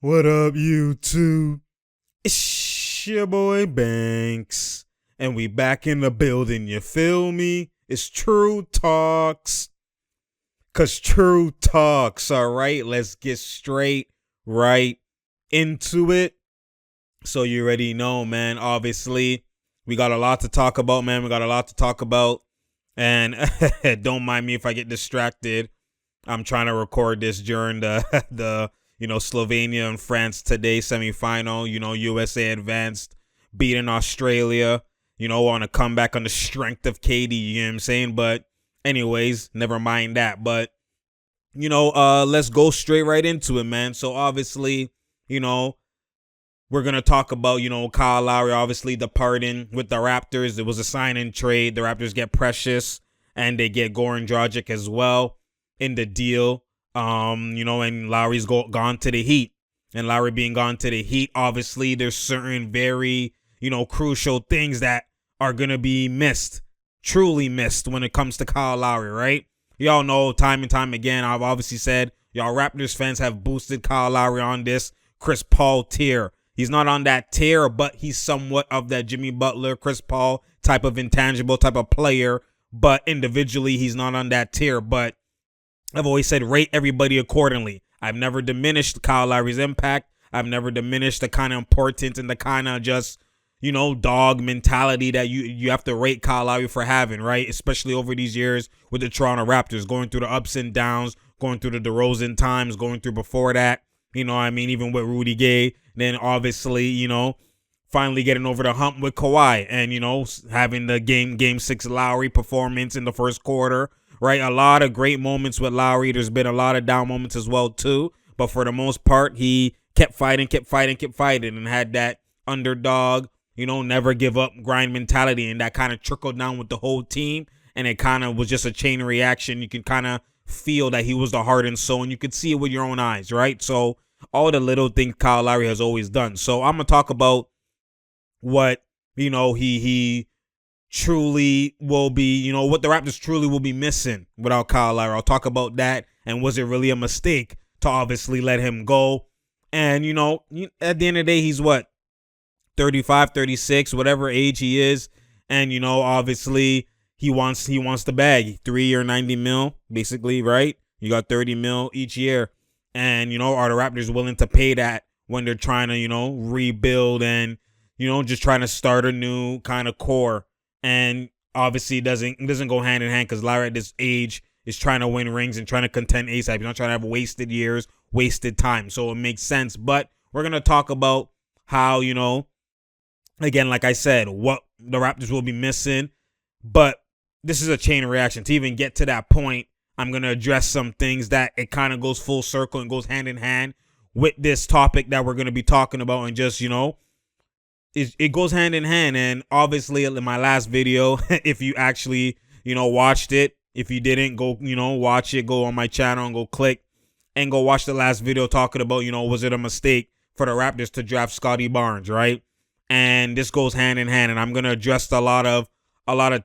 What up, YouTube? It's your boy Banks, and we back in the building, you feel me? It's True Talks, cause True Talks, alright? Let's get straight right into it. So you already know, man, obviously, we got a lot to talk about, man. We got a lot to talk about, and don't mind me if I get distracted. I'm trying to record this during the the Slovenia and France today semifinal. USA advanced, beating Australia. On a comeback on the strength of KD. You know what I'm saying? But anyways, never mind that. But let's go straight right into it, man. So obviously, we're gonna talk about Kyle Lowry obviously departing with the Raptors. It was a sign and trade. The Raptors get Precious and they get Goran Dragic as well in the deal. And Lowry's gone to the Heat. And Lowry being gone to the Heat, obviously there's certain very, crucial things that are going to be missed, truly missed when it comes to Kyle Lowry, right? Y'all know time and time again, I've obviously said, y'all Raptors fans have boosted Kyle Lowry on this Chris Paul tier. He's not on that tier, but he's somewhat of that Jimmy Butler, Chris Paul type of intangible type of player. But individually, he's not on that tier. But I've always said rate everybody accordingly. I've never diminished Kyle Lowry's impact. I've never diminished the kind of importance and the kind of just, dog mentality that you have to rate Kyle Lowry for having, right? Especially over these years with the Toronto Raptors, going through the ups and downs, going through the DeRozan times, going through before that, even with Rudy Gay. Then obviously, finally getting over the hump with Kawhi and, having the game 6 Lowry performance in the first quarter. Right, a lot of great moments with Lowry. There's been a lot of down moments as well too, but for the most part, he kept fighting, and had that underdog, never give up grind mentality, and that kind of trickled down with the whole team, and it kind of was just a chain reaction. You can kind of feel that he was the heart and soul, and you could see it with your own eyes, right? So all the little things Kyle Lowry has always done. So I'm gonna talk about what he truly will be, what the Raptors truly will be missing without Kyle Lowry. I'll talk about that, and was it really a mistake to obviously let him go? And, at the end of the day, he's what, 35, 36, whatever age he is, and, obviously he wants the bag, 3 year, 90 mil, basically, right? You got 30 mil each year, and, are the Raptors willing to pay that when they're trying to, rebuild and, just trying to start a new kind of core? And obviously it doesn't go hand in hand, because Lowry at this age is trying to win rings and trying to contend ASAP. He's not trying to have wasted years, wasted time. So it makes sense. But we're going to talk about how, again, like I said, what the Raptors will be missing. But this is a chain reaction. To even get to that point, I'm going to address some things that it kind of goes full circle and goes hand in hand with this topic that we're going to be talking about, and just, it goes hand in hand. And obviously in my last video, if you actually, watched it, if you didn't, go, watch it, go on my channel and go click and go watch the last video talking about, was it a mistake for the Raptors to draft Scottie Barnes, right? And this goes hand in hand, and I'm going to address a lot of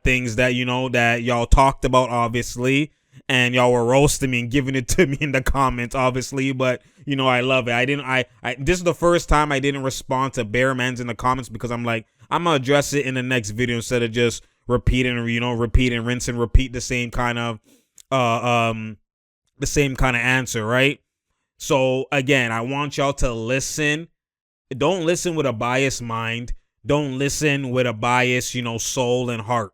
things that, that y'all talked about, obviously, and y'all were roasting me and giving it to me in the comments, obviously, but I love it. I this is the first time I didn't respond to bare mans in the comments, because I'm like, I'm gonna address it in the next video instead of just repeat and rinse and repeat the same kind of answer, right? So again, I want y'all to listen. Don't listen with a biased mind. Don't listen with a biased, soul and heart.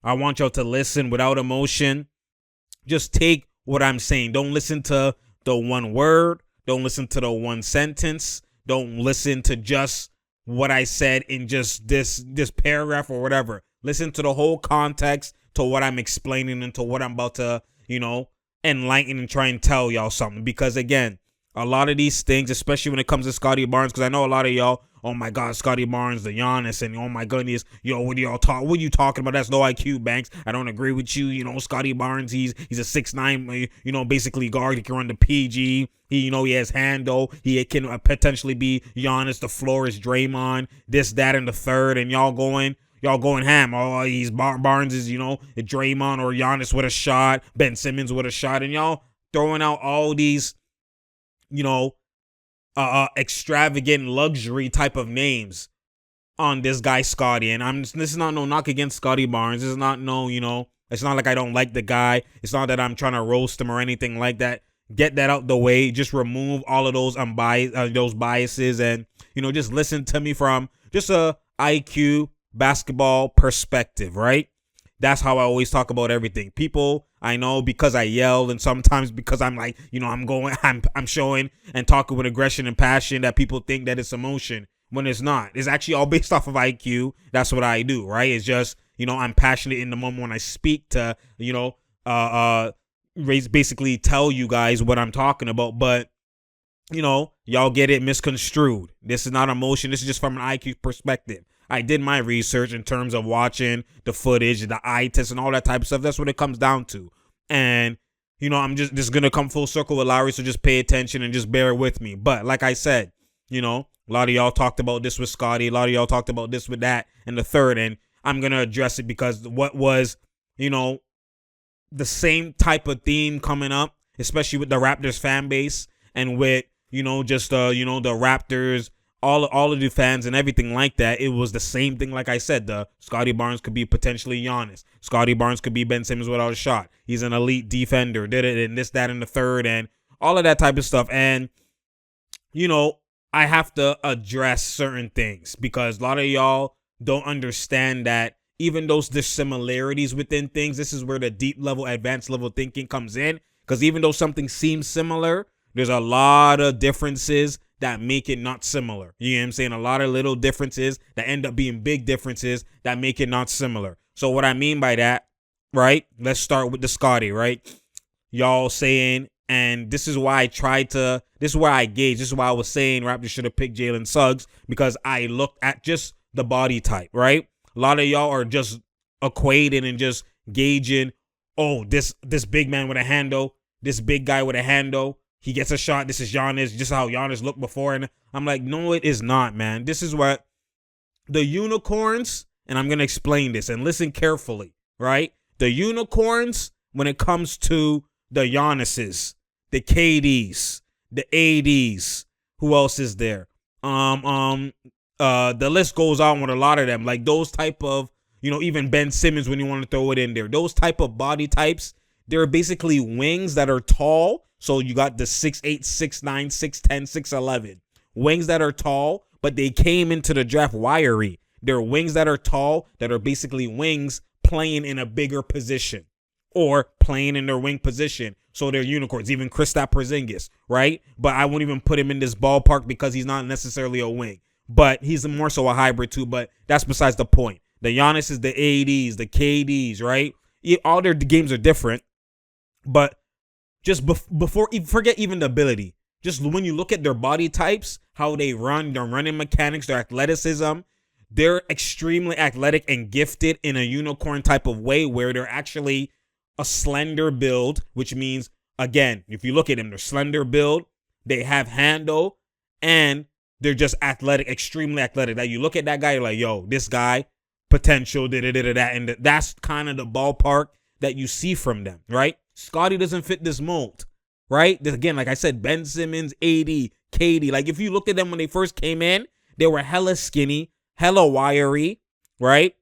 I want y'all to listen without emotion. Just take what I'm saying. Don't listen to the one word. Don't listen to the one sentence. Don't listen to just what I said in just this paragraph or whatever. Listen to the whole context, to what I'm explaining, and to what I'm about to, enlighten and try and tell y'all something. Because again, a lot of these things, especially when it comes to Scottie Barnes, because I know a lot of y'all, oh my God, Scottie Barnes, the Giannis, and oh my goodness, what are you talking about? That's low IQ, Banks. I don't agree with you. Scottie Barnes, he's a 6'9", basically guard. He can run the PG. He has handle. He can potentially be Giannis. The floor is Draymond. This, that, and the third. And y'all going ham. Oh, he's Barnes is, Draymond or Giannis with a shot, Ben Simmons with a shot, and y'all throwing out all these, extravagant luxury type of names on this guy Scotty. And this is not no knock against Scotty Barnes. This is not no, it's not like I don't like the guy. It's not that I'm trying to roast him or anything like that. Get that out the way. Just remove all of those those biases, and just listen to me from just a IQ basketball perspective, right? That's how I always talk about everything. People, I know, because I yell, and sometimes because I'm like, I'm showing and talking with aggression and passion, that people think that it's emotion when it's not. It's actually all based off of IQ. That's what I do, right? It's just, I'm passionate in the moment when I speak to, basically tell you guys what I'm talking about. But, y'all get it misconstrued. This is not emotion. This is just from an IQ perspective. I did my research in terms of watching the footage, the eye test, and all that type of stuff. That's what it comes down to. And, I'm just going to come full circle with Lowry, so just pay attention and just bear with me. But like I said, a lot of y'all talked about this with Scotty. A lot of y'all talked about this with that and the third. And I'm going to address it because what was, the same type of theme coming up, especially with the Raptors fan base and with, the Raptors, all of the fans and everything like that. It was the same thing. Like I said, the Scotty Barnes could be potentially Giannis. Scotty Barnes could be Ben Simmons without a shot. He's an elite defender, did it, and this, that, and the third, and all of that type of stuff. And, I have to address certain things because a lot of y'all don't understand that even though there's similarities within things, this is where the deep level, advanced level thinking comes in. Because even though something seems similar, there's a lot of differences that make it not similar. You know what I'm saying? A lot of little differences that end up being big differences that make it not similar. So what I mean by that, right? Let's start with the Scotty, right? Y'all saying, and this is why this is where I gauge. This is why I was saying Raptors should have picked Jalen Suggs, because I looked at just the body type, right? A lot of y'all are just equating and just gauging, oh, this big man with a handle, this big guy with a handle, he gets a shot. This is Giannis, just how Giannis looked before. And I'm like, no, it is not, man. This is what the unicorns, and I'm going to explain this and listen carefully, right? The unicorns, when it comes to the Giannis's, the KDs, the ADs, who else is there? The list goes on with a lot of them, like those type of, even Ben Simmons, when you want to throw it in there, those type of body types, they're basically wings that are tall. So you got the 6'8", 6'9", 6'10", 6'11", wings that are tall, but they came into the draft wiry. They're wings that are tall, that are basically wings playing in a bigger position or playing in their wing position. So they're unicorns, even Kristaps Porzingis, right? But I won't even put him in this ballpark because he's not necessarily a wing. But he's more so a hybrid too, but that's besides the point. The Giannis is the ADs, the KDs, right? All their games are different, but just before, forget even the ability. Just when you look at their body types, how they run, their running mechanics, their athleticism, they're extremely athletic and gifted in a unicorn type of way where they're actually a slender build, which means, again, if you look at them, they're slender build, they have handle, and they're just athletic, extremely athletic. Like you look at that guy, you're like, yo, this guy, potential, that, and that's kind of the ballpark that you see from them, right? Scotty doesn't fit this mold, right? Again, like I said, Ben Simmons, AD, KD. Like if you looked at them when they first came in, they were hella skinny, hella wiry, right?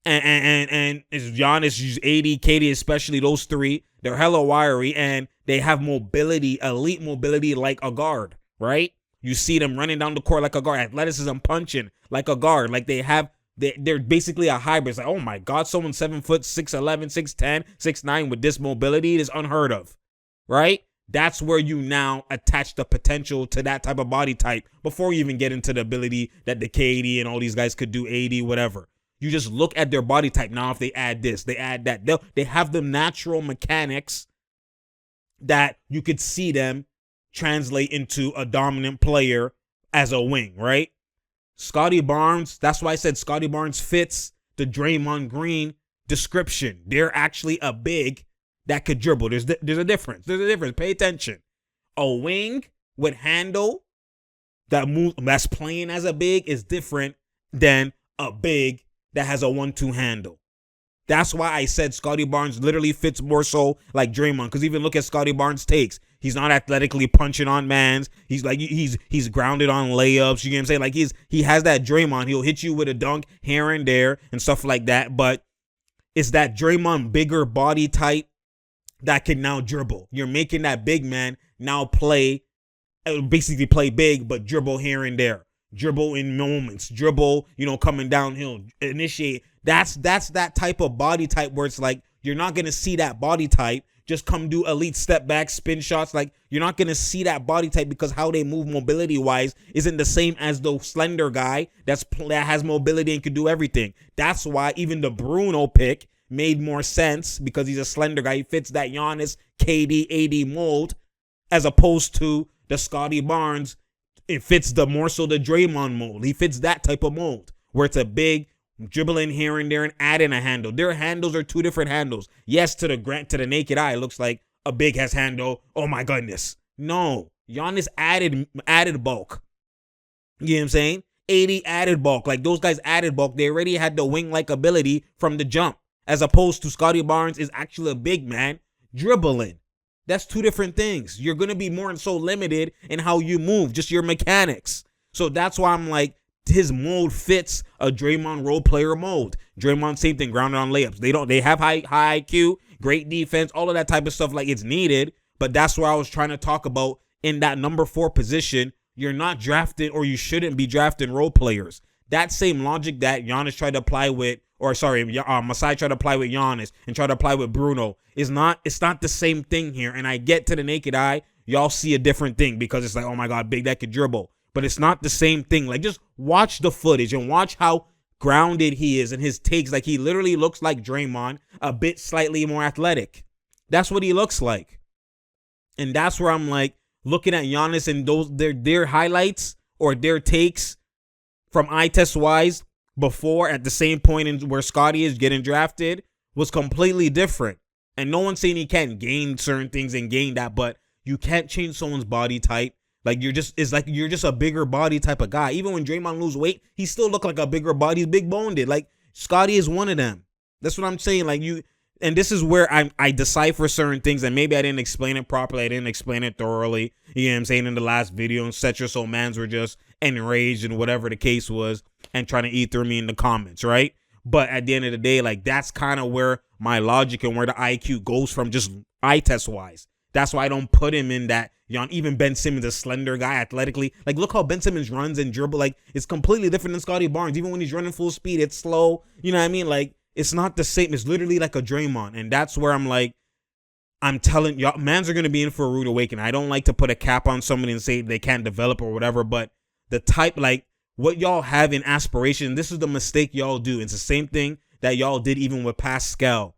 And it's Giannis, AD, KD, especially those three. They're hella wiry and they have mobility, elite mobility like a guard, right? You see them running down the court like a guard, athleticism punching like a guard. Like they're basically a hybrid. It's like, oh my God, someone 7 foot, 6'11", 6'10", 6'9" with this mobility is unheard of, right? That's where you now attach the potential to that type of body type before you even get into the ability that the KD and all these guys could do, AD, whatever. You just look at their body type. Now, if they add this, they add that, they have the natural mechanics that you could see them translate into a dominant player as a wing, right? Scotty Barnes, that's why I said Scotty Barnes fits the Draymond Green description. They're actually a big that could dribble. There's a difference. There's a difference. Pay attention. A wing with handle that's playing as a big is different than a big that has a 1-2 handle. That's why I said Scottie Barnes literally fits more so like Draymond. Because even look at Scottie Barnes' takes. He's not athletically punching on mans. He's like he's grounded on layups. You know what I'm saying? Like he has that Draymond. He'll hit you with a dunk here and there and stuff like that. But it's that Draymond bigger body type that can now dribble. You're making that big man now basically play big, but dribble here and there. Dribble in moments. Dribble, coming downhill. Initiate. That's that type of body type where it's like you're not going to see that body type just come do elite step back spin shots. Like you're not going to see that body type because how they move mobility wise isn't the same as the slender guy that has mobility and can do everything. That's why even the Bruno pick made more sense because he's a slender guy. He fits that Giannis, KD, AD mold as opposed to the Scottie Barnes. It fits the more so the Draymond mold. He fits that type of mold where it's a big dribbling here and there and adding a handle. Their handles are two different handles. Yes, to the naked eye, it looks like a big ass handle. Oh my goodness. No. Giannis added bulk. You know what I'm saying? 80 added bulk. Like those guys added bulk. They already had the wing-like ability from the jump. As opposed to Scottie Barnes is actually a big man dribbling. That's two different things. You're going to be more and so limited in how you move, just your mechanics. So that's why I'm like, his mold fits a Draymond role player mold. Draymond, same thing, grounded on layups. They have high IQ, great defense, all of that type of stuff like it's needed. But that's where I was trying to talk about in that number 4 position. You're not drafting, or you shouldn't be drafting role players. That same logic that Giannis tried to apply with, Masai tried to apply with Giannis and tried to apply with Bruno it's not the same thing here. And I get to the naked eye, y'all see a different thing because it's like, oh my God, big, that could dribble. But it's not the same thing. Like, just watch the footage and watch how grounded he is and his takes. Like, he literally looks like Draymond, a bit slightly more athletic. That's what he looks like. And that's where I'm like, looking at Giannis and their highlights or their takes from eye test wise before at the same point in where Scottie is getting drafted was completely different. And no one's saying he can't gain certain things and gain that, but you can't change someone's body type. Like you're just a bigger body type of guy. Even when Draymond lose weight, he still look like a bigger body. He's big boned. Like Scottie is one of them. That's what I'm saying. Like and this is where I decipher certain things, and maybe I didn't explain it properly. I didn't explain it thoroughly. You know what I'm saying, in the last video, and etc. So mans were just enraged and whatever the case was and trying to eat through me in the comments, right? But at the end of the day, like that's kind of where my logic and where the IQ goes from, just eye test wise. That's why I don't put him in that. Even Ben Simmons, a slender guy athletically. Like, look how Ben Simmons runs and dribble. Like, it's completely different than Scottie Barnes. Even when he's running full speed, it's slow. You know what I mean? Like, it's not the same. It's literally like a Draymond. And that's where I'm like, I'm telling y'all, mans are going to be in for a rude awakening. I don't like to put a cap on somebody and say they can't develop or whatever. But the type, like, what y'all have in aspiration, this is the mistake y'all do. It's the same thing that y'all did even with Pascal.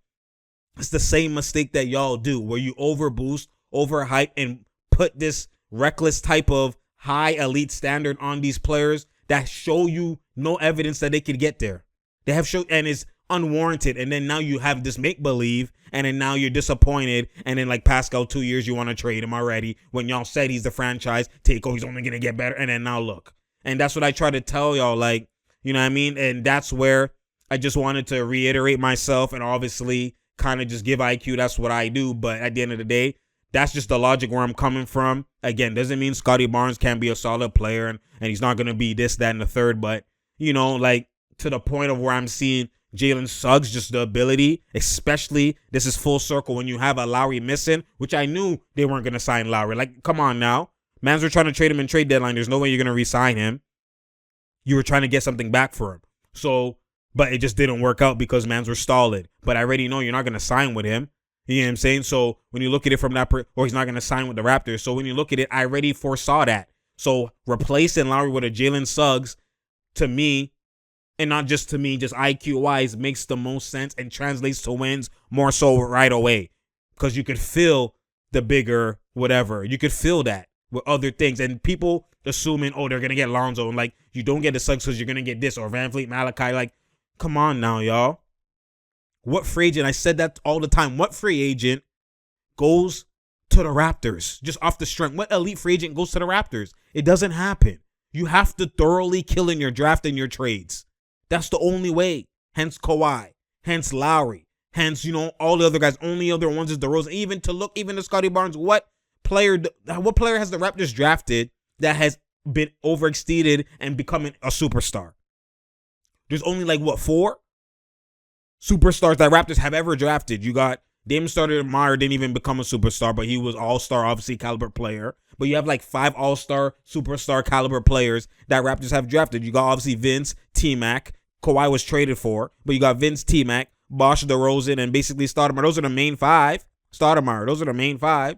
It's the same mistake that y'all do where you overboost, overhype, and put this reckless type of high elite standard on these players that show you no evidence that they could get there. They have shown, and it's unwarranted. And then now you have this make believe, and then now you're disappointed. And then like Pascal, 2 years, you want to trade him already when y'all said he's the franchise take. Oh, he's only gonna get better. And then now look, and that's what I try to tell y'all. Like, you know what I mean? And that's where I just wanted to reiterate myself and obviously kind of just give IQ. That's what I do. But at the end of the day, that's just the logic where I'm coming from. Again, doesn't mean Scottie Barnes can't be a solid player and he's not going to be this, that, and the third. But, like to the point of where I'm seeing Jalen Suggs, just the ability, especially this is full circle when you have a Lowry missing, which I knew they weren't going to sign Lowry. Like, come on now. Mans were trying to trade him in trade deadline. There's no way you're going to re-sign him. You were trying to get something back for him. So, but it just didn't work out because mans were stalled. But I already know you're not going to sign with him. You know what I'm saying? So when you look at it from that, or he's not going to sign with the Raptors. So when you look at it, I already foresaw that. So replacing Lowry with a Jalen Suggs, to me, and not just to me, just IQ-wise, makes the most sense and translates to wins more so right away. Because you could feel the bigger whatever. You could feel that with other things. And people assuming, oh, they're going to get Lonzo. And like, you don't get the Suggs because you're going to get this. Or Van Vliet, Malachi. Like, come on now, y'all. What free agent, I said that all the time, what free agent goes to the Raptors just off the strength? What elite free agent goes to the Raptors? It doesn't happen. You have to thoroughly kill in your draft and your trades. That's the only way. Hence Kawhi. Hence Lowry. Hence, all the other guys. Only other ones is DeRozan. Even to Scottie Barnes, what player has the Raptors drafted that has been overexceeded and becoming a superstar? There's only 4 superstars that Raptors have ever drafted. You got Damon Stoudemire didn't even become a superstar, but he was all-star, obviously, caliber player. But you have 5 all-star, superstar caliber players that Raptors have drafted. You got, obviously, Vince, T-Mac. Kawhi was traded for. But you got Vince, T-Mac, Bosh, DeRozan, and basically Stoudemire. Those are the main 5. Stoudemire, those are the main 5.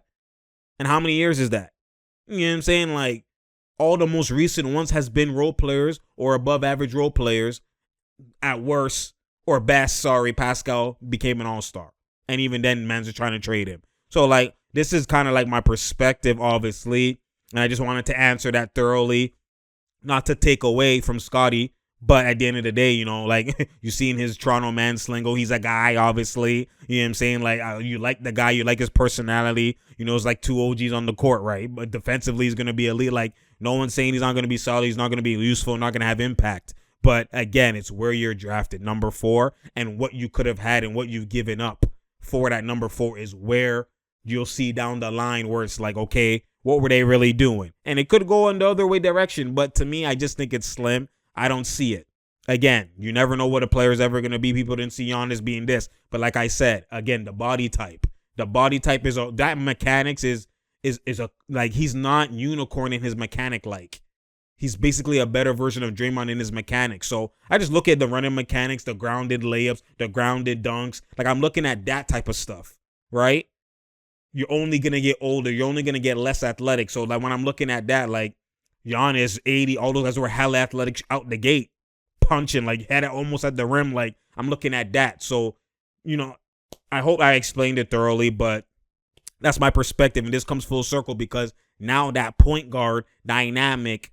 And how many years is that? You know what I'm saying? All the most recent ones has been role players or above average role players. At worst or best, Pascal became an all-star. And even then, man's are trying to trade him. So, this is kind of my perspective, obviously. And I just wanted to answer that thoroughly. Not to take away from Scottie. But at the end of the day, you seen his Toronto man slingo. He's a guy, obviously. You know what I'm saying? You like the guy. You like his personality. It's 2 OGs on the court, right? But defensively, he's going to be elite. No one's saying he's not going to be solid. He's not going to be useful. Not going to have impact. But again, it's where you're drafted, number 4, and what you could have had and what you've given up for that number 4 is where you'll see down the line where it's okay, what were they really doing? And it could go in the other way direction, but to me, I just think it's slim. I don't see it. Again, you never know what a player is ever going to be. People didn't see Giannis being this. But like I said, again, the body type. The body type is that mechanics is he's not unicorn in his mechanic He's basically a better version of Draymond in his mechanics. So I just look at the running mechanics, the grounded layups, the grounded dunks. I'm looking at that type of stuff, right? You're only going to get older. You're only going to get less athletic. So when I'm looking at that, Giannis, 80, all those guys were hella athletic out the gate, punching, had it almost at the rim. I'm looking at that. So, I hope I explained it thoroughly, but that's my perspective. And this comes full circle because now that point guard, dynamic,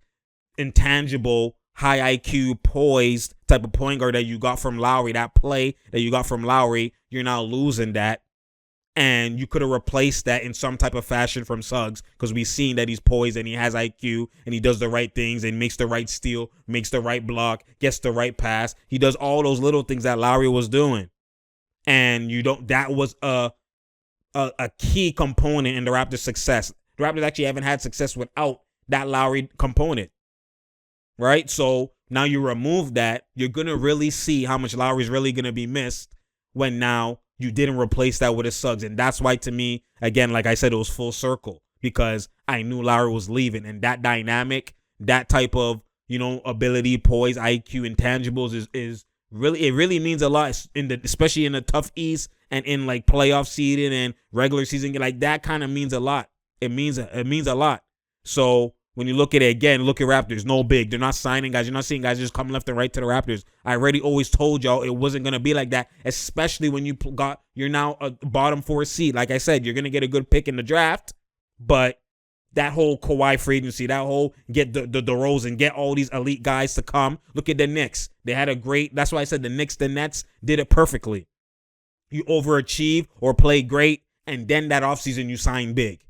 intangible, high IQ, poised type of point guard that you got from Lowry, that play that you got from Lowry, you're now losing that. And you could have replaced that in some type of fashion from Suggs because we've seen that he's poised and he has IQ and he does the right things and makes the right steal, makes the right block, gets the right pass. He does all those little things that Lowry was doing. And that was a key component in the Raptors' success. The Raptors actually haven't had success without that Lowry component. Right? So now you remove that, you're going to really see how much Lowry's really going to be missed when now you didn't replace that with a Suggs. And that's why, to me, again, like I said, it was full circle because I knew Lowry was leaving. And that dynamic, that type of, ability, poise, IQ, intangibles is really, it really means a lot, especially in the tough East and in playoff seeding and regular season. That kind of means a lot. It means a lot. So when you look at it again, look at Raptors, no big. They're not signing guys. You're not seeing guys just come left and right to the Raptors. I already always told y'all it wasn't going to be like that, especially when you're now a bottom 4 seed. Like I said, you're going to get a good pick in the draft, but that whole Kawhi free agency, that whole get the DeRozan, get all these elite guys to come. Look at the Knicks. They had that's why I said the Nets did it perfectly. You overachieve or play great, and then that offseason you sign big.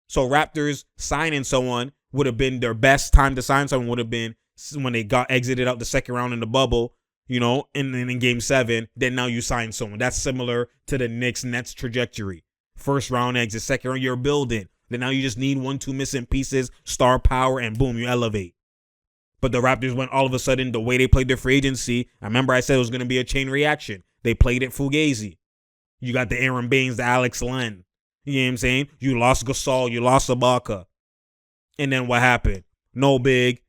So Raptors signing someone would have been their best time to sign someone would have been when they got exited out the second round in the bubble, in game 7. Then now you sign someone. That's similar to the Nets trajectory. First round exit, second round, you're building. Then now you just need 1-2 missing pieces, star power, and boom, you elevate. But the Raptors went all of a sudden, the way they played their free agency, I remember I said it was going to be a chain reaction. They played it Fugazi. You got the Aaron Baines, the Alex Len. You know what I'm saying? You lost Gasol, you lost Ibaka. And then what happened? No big.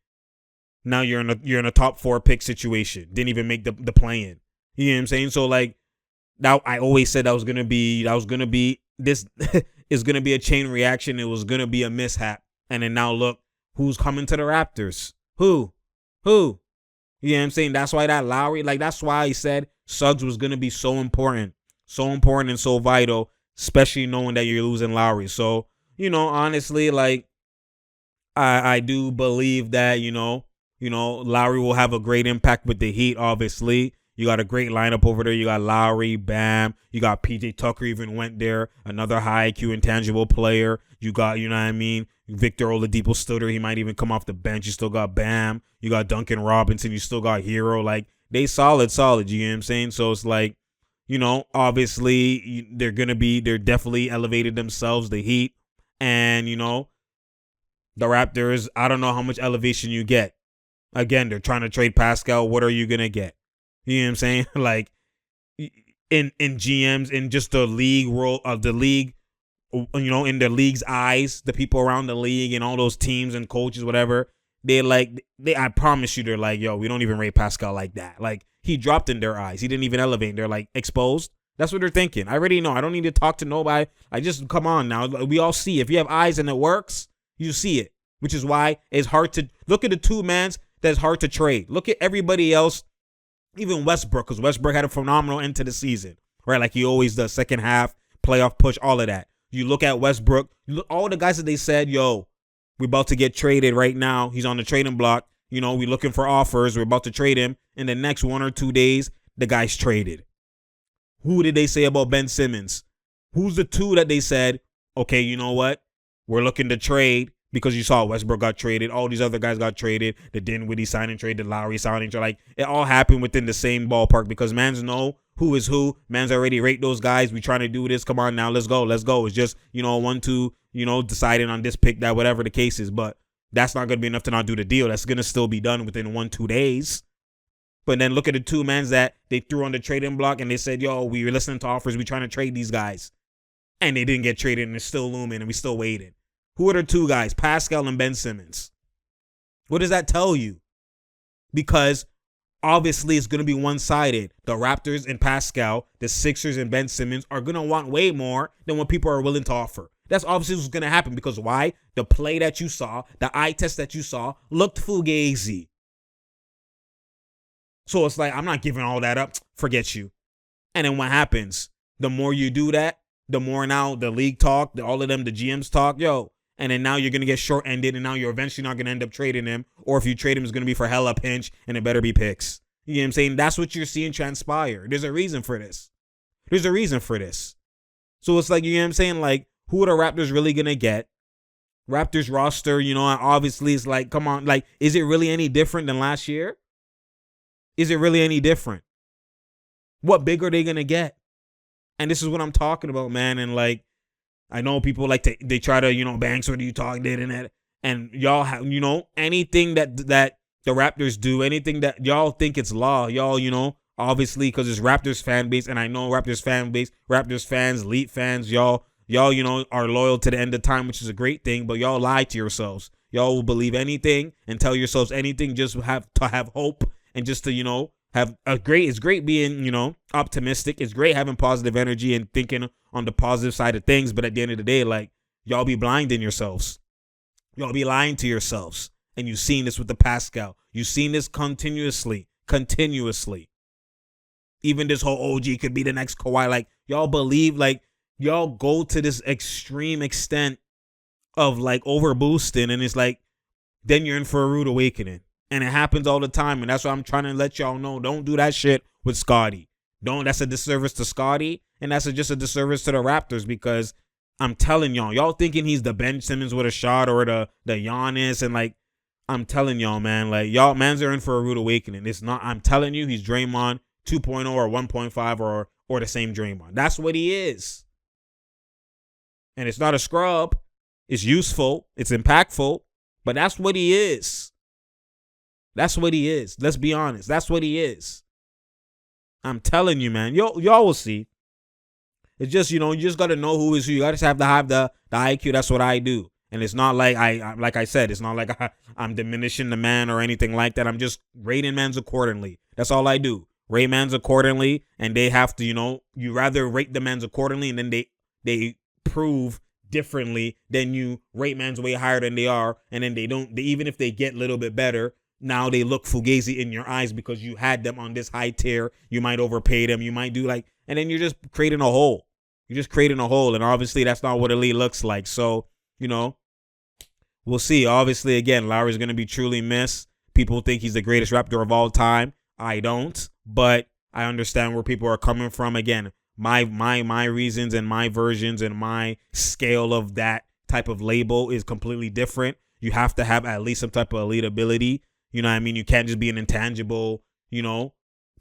Now you're in a top 4 pick situation. Didn't even make the play-in. You know what I'm saying? So that I always said that was gonna be this is gonna be a chain reaction. It was gonna be a mishap. And then now look who's coming to the Raptors. Who? You know what I'm saying? That's why that Lowry, that's why I said Suggs was gonna be so important and so vital, especially knowing that you're losing Lowry. So honestly, I do believe that, Lowry will have a great impact with the Heat, obviously. You got a great lineup over there. You got Lowry, Bam. You got PJ Tucker even went there. Another high IQ intangible player. You got, Victor Oladipo still there. He might even come off the bench. You still got Bam. You got Duncan Robinson. You still got Hero. They solid. You know what I'm saying? So it's Obviously they're definitely elevated themselves, the Heat. And, the Raptors, I don't know how much elevation you get. Again, they're trying to trade Pascal. What are you going to get? You know what I'm saying? Like, in GMs, in just the league world of the league, in the league's eyes, the people around the league and all those teams and coaches, whatever, I promise you, they're like, yo, we don't even rate Pascal like that. Like, he dropped in their eyes. He didn't even elevate. They're like, exposed. That's what they're thinking. I already know. I don't need to talk to nobody. I just, come on now. We all see. If you have eyes and it works, you see it. Which is why it's hard to look at the two mans that's hard to trade. Look at everybody else, even Westbrook, because Westbrook had a phenomenal end to the season, right? Like he always does, second half, playoff push, all of that. You look at Westbrook, all the guys that they said, yo, we're about to get traded right now. He's on the trading block. We're looking for offers. We're about to trade him. In the next 1 or 2 days, the guy's traded. Who did they say about Ben Simmons? Who's the two that they said, okay, you know what? We're looking to trade because you saw Westbrook got traded. All these other guys got traded. The Dinwiddie signing trade, the Lowry signing trade. Like, it all happened within the same ballpark because mans know who is who. Mans already rate those guys. We trying to do this. Come on now. Let's go. It's just, 1, 2, deciding on this pick, that, whatever the case is. But that's not going to be enough to not do the deal. That's going to still be done within 1, 2 days. But then look at the two mans that they threw on the trading block and they said, yo, we were listening to offers. We trying to trade these guys. And they didn't get traded and it's still looming and we still waiting. Who are the two guys? Pascal and Ben Simmons. What does that tell you? Because obviously it's going to be one-sided. The Raptors and Pascal, the Sixers and Ben Simmons are going to want way more than what people are willing to offer. That's obviously what's going to happen because why? The play that you saw, the eye test that you saw looked fugazi. So it's like, I'm not giving all that up. Forget you. And then what happens? The more you do that, the more now the league talk, all of them, the GMs talk, yo. And then now you're going to get short-ended, and now you're eventually not going to end up trading him. Or if you trade him, it's going to be for hella pinch, and it better be picks. You know what I'm saying? That's what you're seeing transpire. There's a reason for this. So it's like, you know what I'm saying? Like, who are the Raptors really going to get? Raptors roster, obviously it's like, come on. Like, is it really any different than last year? Is it really any different? What big are they going to get? And this is what I'm talking about, man. And like, I know people like they try to, Banks, what are you talking, internet? And y'all have, anything that the Raptors do, anything that y'all think it's law, y'all, obviously because it's Raptors fan base. And I know Raptors fan base, Raptors fans, elite fans, y'all, are loyal to the end of time, which is a great thing. But y'all lie to yourselves. Y'all will believe anything and tell yourselves anything just to have hope and just to, it's great being, optimistic. It's great having positive energy and thinking on the positive side of things. But at the end of the day, like, y'all be blinding yourselves. Y'all be lying to yourselves. And you've seen this with the Pascal. You've seen this continuously. Even this whole OG could be the next Kawhi. Like, y'all believe, like, y'all go to this extreme extent of, like, overboosting. And it's like, then you're in for a rude awakening. And it happens all the time. And that's why I'm trying to let y'all know. Don't do that shit with Scotty. That's a disservice to Scotty. And that's just a disservice to the Raptors because I'm telling y'all thinking he's the Ben Simmons with a shot or the Giannis. And like, I'm telling y'all, man, like y'all mans are in for a rude awakening. It's not, I'm telling you, he's Draymond 2.0 or 1.5 or the same Draymond. That's what he is. And it's not a scrub. It's useful. It's impactful. But that's what he is. That's what he is. Let's be honest. That's what he is. I'm telling you, man. Y'all will see. It's just, you just got to know who is who. You got to have the IQ. That's what I do. And it's not like like I said, it's not like I'm diminishing the man or anything like that. I'm just rating mans accordingly. That's all I do. Rate mans accordingly. And they have to, you rather rate the mans accordingly and then they prove differently than you rate mans way higher than they are. And then even if they get a little bit better, now they look fugazi in your eyes because you had them on this high tier. You might overpay them. You might do and then you're just creating a hole. You're just creating a hole. And obviously that's not what elite looks like. So, we'll see. Obviously, again, Lowry's going to be truly missed. People think he's the greatest Raptor of all time. I don't, but I understand where people are coming from. Again, my reasons and my versions and my scale of that type of label is completely different. You have to have at least some type of elite ability. You know what I mean? You can't just be an intangible,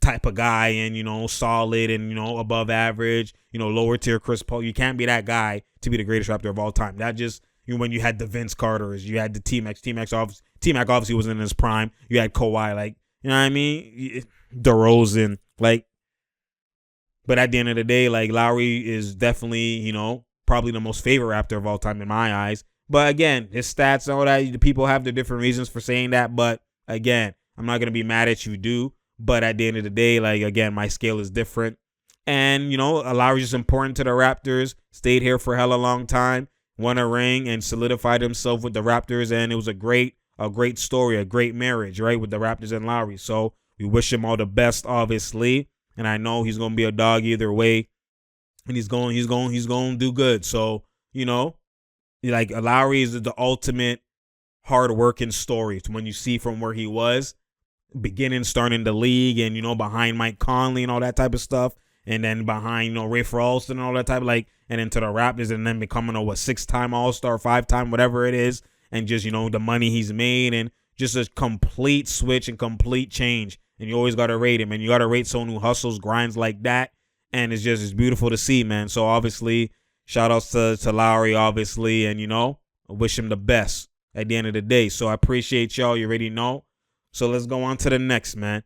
type of guy and, solid and, above average, lower tier Chris Paul. You can't be that guy to be the greatest Raptor of all time. That just, when you had the Vince Carters, you had the T-Mac. T-Mac obviously was in his prime. You had Kawhi, like, you know what I mean? DeRozan, like, but at the end of the day, like, Lowry is definitely, probably the most favorite Raptor of all time in my eyes. But again, his stats and all that, the people have their different reasons for saying that. But again, I'm not going to be mad at you, But at the end of the day, like, again, my scale is different. And, Lowry's just important to the Raptors. Stayed here for a hella long time. Won a ring and solidified himself with the Raptors. And it was a great story, a great marriage, right, with the Raptors and Lowry. So we wish him all the best, obviously. And I know he's going to be a dog either way. And he's going to do good. So, like, Lowry is the ultimate hard-working story. When you see from where he was, starting the league and, behind Mike Conley and all that type of stuff. And then behind, Rafe Ralston and all that type of, like, and into the Raptors and then becoming a 6-time All-Star, 5-time, whatever it is. And just, the money he's made and just a complete switch and complete change. And you always got to rate him. And you got to rate someone who hustles, grinds like that. And it's beautiful to see, man. So, obviously, shout outs to Lowry, obviously. And, I wish him the best at the end of the day. So, I appreciate y'all. You already know. So, let's go on to the next, man.